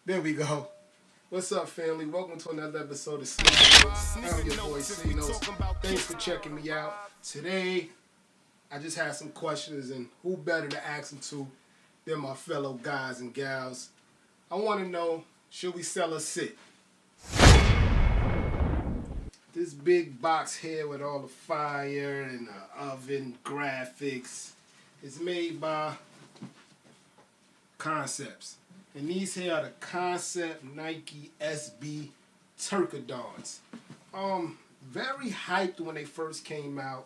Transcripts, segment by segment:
There we go. What's up, family? Welcome to another episode of Sneak Notes. I'm your boy, C Notes. Thanks for checking me out. Today, I just had some questions, and who better to ask them to than my fellow guys and gals. I want to know, should we sell or sit? This big box here with all the fire and the oven graphics is made by Concepts. And these here are the Concept Nike SB TURDUNKENs. Very hyped when they first came out.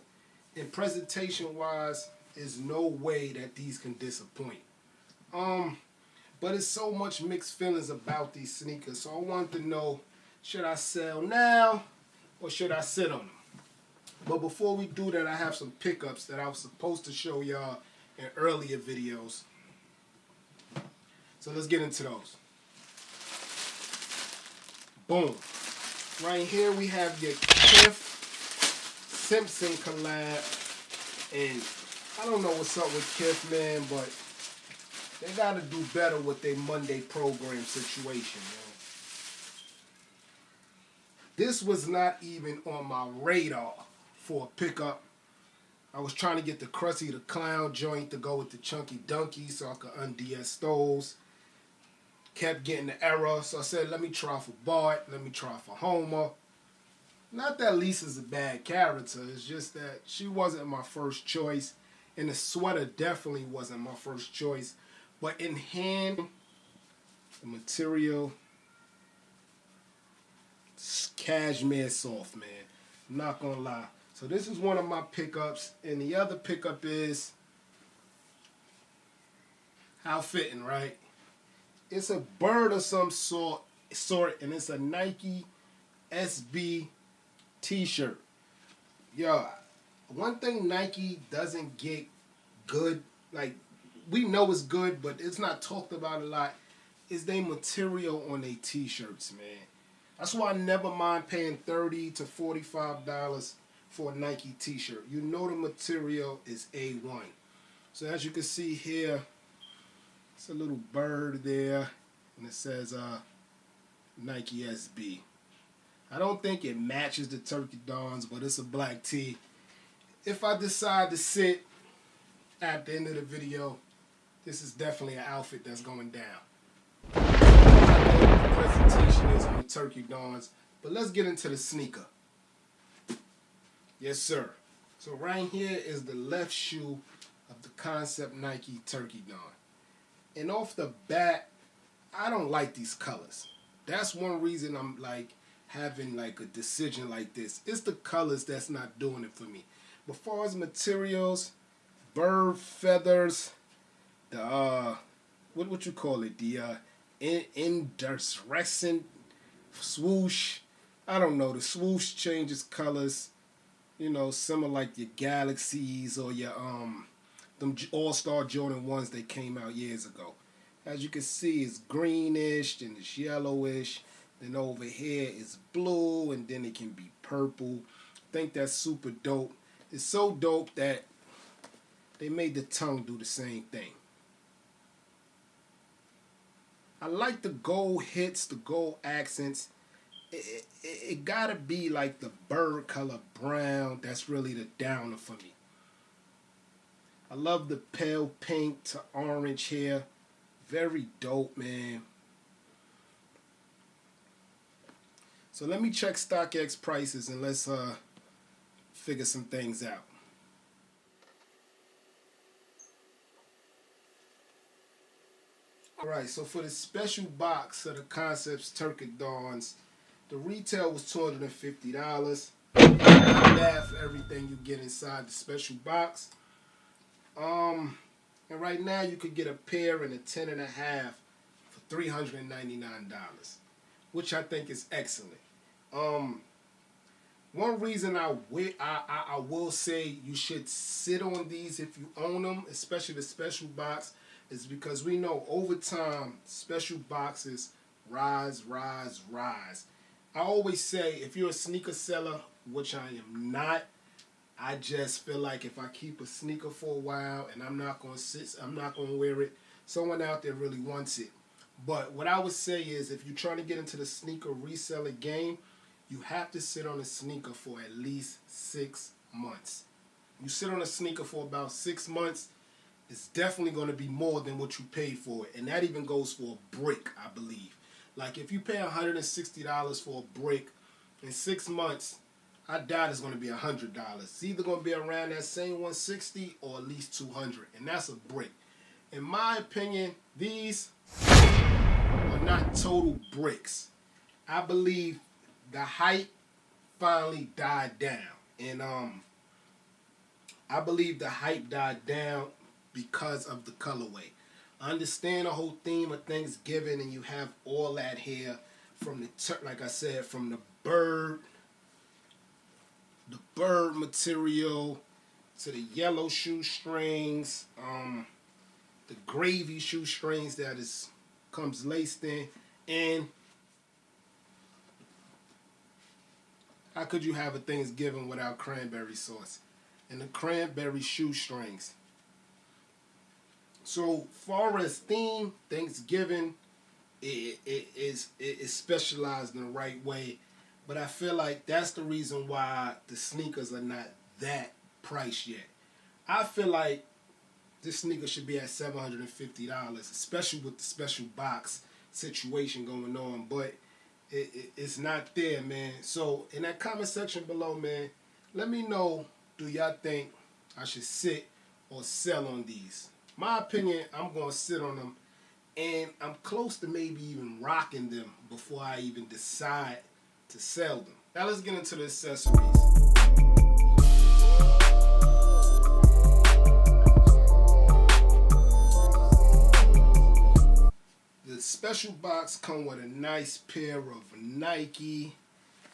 And presentation wise, there's no way that these can disappoint. But it's so much mixed feelings about these sneakers. So I wanted to know, should I sell now or should I sit on them? But before we do that, I have some pickups that I was supposed to show y'all in earlier videos. So let's get into those. Boom. Right here we have your Cliff Simpson collab. And I don't know what's up with Cliff, man, but they got to do better with their Monday program situation, man. This was not even on my radar for a pickup. I was trying to get the Krusty the Clown joint to go with the Chunky Dunky so I could un-DS those. Kept getting the error, so I said, let me try for Bart, let me try for Homer. Not that Lisa's a bad character, it's just that she wasn't my first choice, and the sweater definitely wasn't my first choice. But in hand, the material, cashmere soft, man. I'm not gonna lie. So this is one of my pickups, and the other pickup is, how fitting, right? It's a bird of some sort, and it's a Nike SB t-shirt. Yo, one thing Nike doesn't get good, like, we know it's good, but it's not talked about a lot, is their material on their t-shirts, man. That's why I never mind paying $30 to $45 for a Nike t-shirt. You know the material is A1. So as you can see here, it's a little bird there, and it says Nike SB. I don't think it matches the Turkey Dawns, but it's a black tee. If I decide to sit at the end of the video, this is definitely an outfit that's going down. I know what the presentation is on the Turkey Dawns, but let's get into the sneaker. Yes, sir. So right here is the left shoe of the Concept Nike Turkey Dawn. And off the bat, I don't like these colors. That's one reason I'm like having like a decision like this. It's the colors that's not doing it for me. But as far as materials, bird feathers, the what you call it? The iridescent swoosh. I don't know. The swoosh changes colors. You know, similar like your Galaxies or your them All-Star Jordan 1s that came out years ago. As you can see, it's greenish and it's yellowish. Then over here it's blue and then it can be purple. I think that's super dope. It's so dope that they made the tongue do the same thing. I like the gold hits, the gold accents. It gotta be like the bird color brown. That's really the downer for me. I love the pale pink to orange here. Very dope, man. So let me check StockX prices and let's figure some things out. Alright, so for the special box of the Concepts Turkey Dawns, the retail was $250. Math for everything you get inside the special box. And right now you could get a pair and a 10.5 for $399, which I think is excellent. One reason I will say you should sit on these if you own them, especially the special box, is because we know over time special boxes rise. I always say if you're a sneaker seller, which I am not, I just feel like if I keep a sneaker for a while and I'm not going to wear it, someone out there really wants it. But what I would say is, if you're trying to get into the sneaker reseller game, you have to sit on a sneaker for at least 6 months. You sit on a sneaker for about 6 months, it's definitely going to be more than what you paid for it. And that even goes for a brick, I believe. Like if you pay $160 for a brick in 6 months, I doubt it's going to be $100. It's either going to be around that same 160 or at least 200, and that's a brick. In my opinion, these are not total bricks. I believe the hype finally died down, and I believe the hype died down because of the colorway. I understand the whole theme of Thanksgiving, and you have all that here from the, like I said, from the bird material to the yellow shoestrings, the gravy shoestrings that comes laced in, and how could you have a Thanksgiving without cranberry sauce? And the cranberry shoestrings. So far as theme, Thanksgiving it is specialized in the right way. But I feel like that's the reason why the sneakers are not that priced yet. I feel like this sneaker should be at $750, especially with the special box situation going on. But it's not there, man. So in that comment section below, man, let me know, do y'all think I should sit or sell on these? My opinion, I'm going to sit on them. And I'm close to maybe even rocking them before I even decide to sell them. Now let's get into the accessories. The special box come with a nice pair of Nike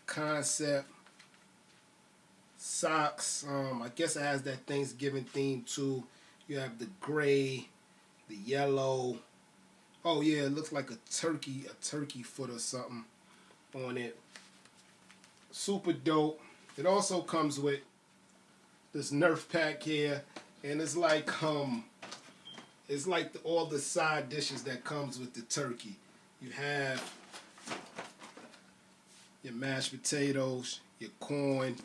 Concept socks. I guess it has that Thanksgiving theme too. You have the gray, the yellow. Oh yeah, it looks like a turkey foot or something on it. Super dope. It also comes with this Nerf pack here, and it's like all the side dishes that comes with the turkey. You have your mashed potatoes, your corn,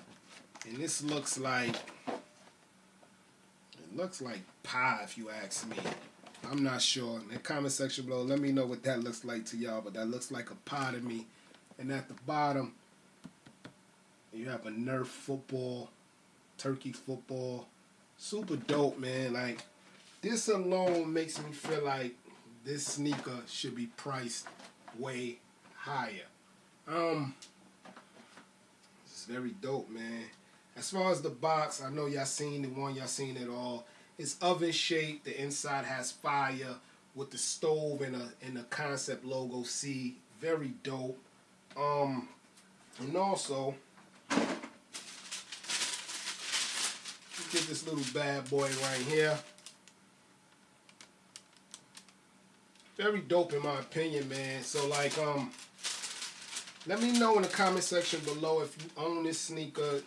and this looks like pie if you ask me. I'm not sure. In the comment section below, let me know what that looks like to y'all, but that looks like a pie to me. And at the bottom, you have a Nerf football, turkey football. Super dope, man. Like, this alone makes me feel like this sneaker should be priced way higher. It's very dope, man. As far as the box, I know y'all seen the one, y'all seen it all. It's oven shaped. The inside has fire with the stove and the Concept logo. See, very dope. And also, get this little bad boy right here. Very dope in my opinion, man. So like, let me know in the comment section below if you own this sneaker.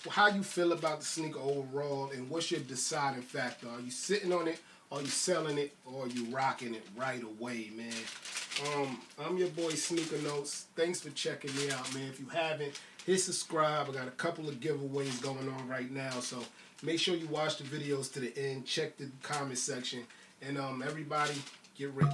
How you feel about the sneaker overall, and what's your deciding factor? Are you sitting on it, are you selling it, or are you rocking it right away, man? I'm your boy Sneaker Notes. Thanks for checking me out, man. If you haven't, hit subscribe. I got a couple of giveaways going on right now, so make sure you watch the videos to the end. Check the comment section, and everybody get rich.